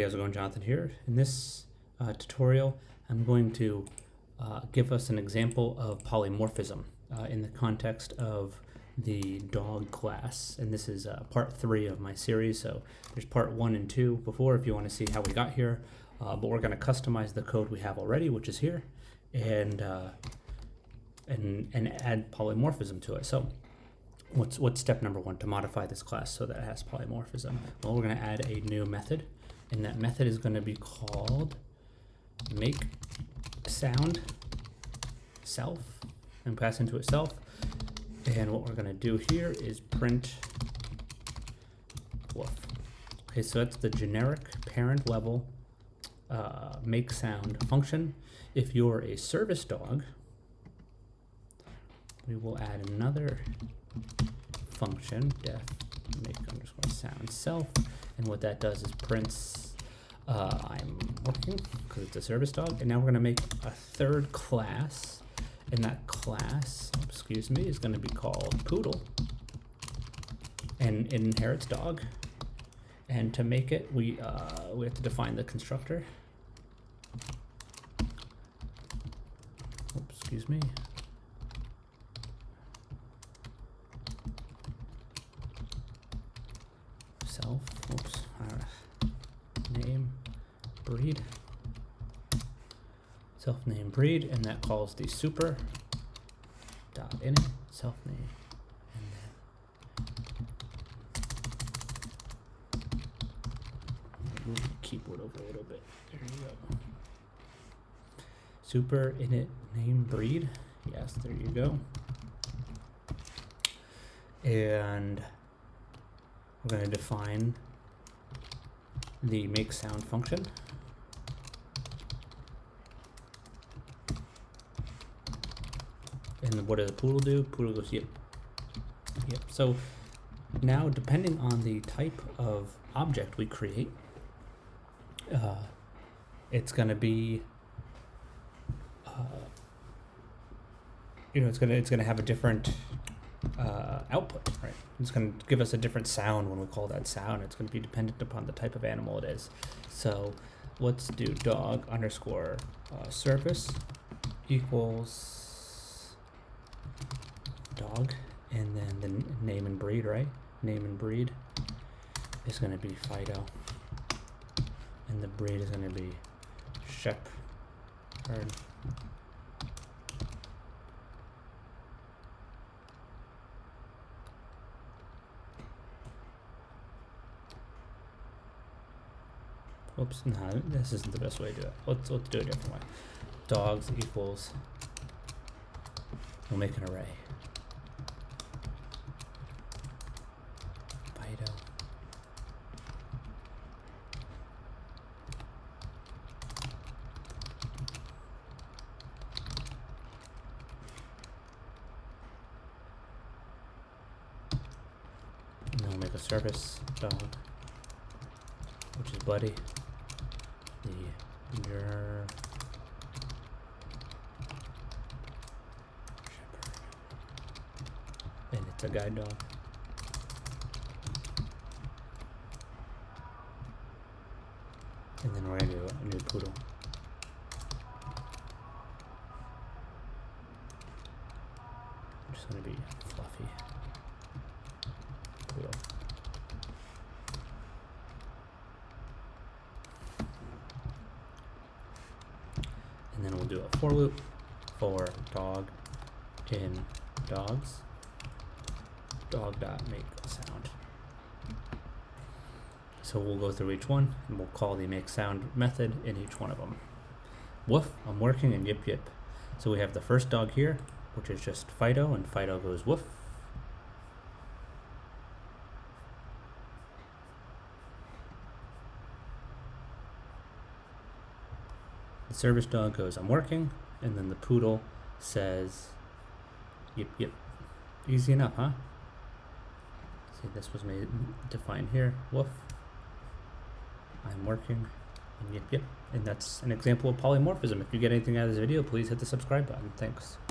Hey, how's it going? Jonathan here. In this tutorial, I'm going to give us an example of polymorphism in the context of the dog class. And this is part 3 of my series. So there's part 1 and 2 before if you want to see how we got here. But we're going to customize the code we have already, which is here, and add polymorphism to it. So what's step number 1 to modify this class so that it has polymorphism? Well, we're going to add a new method. And that method is going to be called make sound self and pass into itself. And what we're going to do here is print woof. Okay, so that's the generic parent level make sound function. If you're a service dog, we will add another function, def make underscore sound self. And what that does is prints I'm working because it's a service dog. And now we're going to make a third class. And that class, excuse me, is going to be called poodle. And it inherits dog. And to make it, we have to define the constructor. Oops, excuse me. Self, oops, name, breed, self name breed, and that calls the super dot init self name, and then move the keyboard over a little bit. There you go. Super init name breed. Yes, there you go. And we're going to define the make sound function. And what does the poodle do? Poodle goes yip. Yep. So now, depending on the type of object we create, it's going to be, it's going to have a different output, right? It's going to give us a different sound when we call that sound. It's going to be dependent upon the type of animal it is. So let's do dog underscore service equals dog, and then the name and breed, right? Name and breed is going to be Fido, and the breed is going to be Shepherd. Oops, no, this isn't the best way to do it. Let's do it a different way. Dogs equals, we'll make an array. Fido. And then we'll make a service dog, which is Buddy. Shepherd. And it's a guide dog. And then we're going to do a new poodle. I'm just going to be fluffy poodle. And then we'll do a for loop for dog in dogs, dog dot make sound. So we'll go through each one and we'll call the make sound method in each one of them. Woof, I'm working, and yip yip. So we have the first dog here, which is just Fido, and Fido goes woof. The service dog goes, I'm working, and then the poodle says, yip yip. Easy enough, huh? See, this was made defined here. Woof. I'm working, and yip yip. And that's an example of polymorphism. If you get anything out of this video, please hit the subscribe button. Thanks.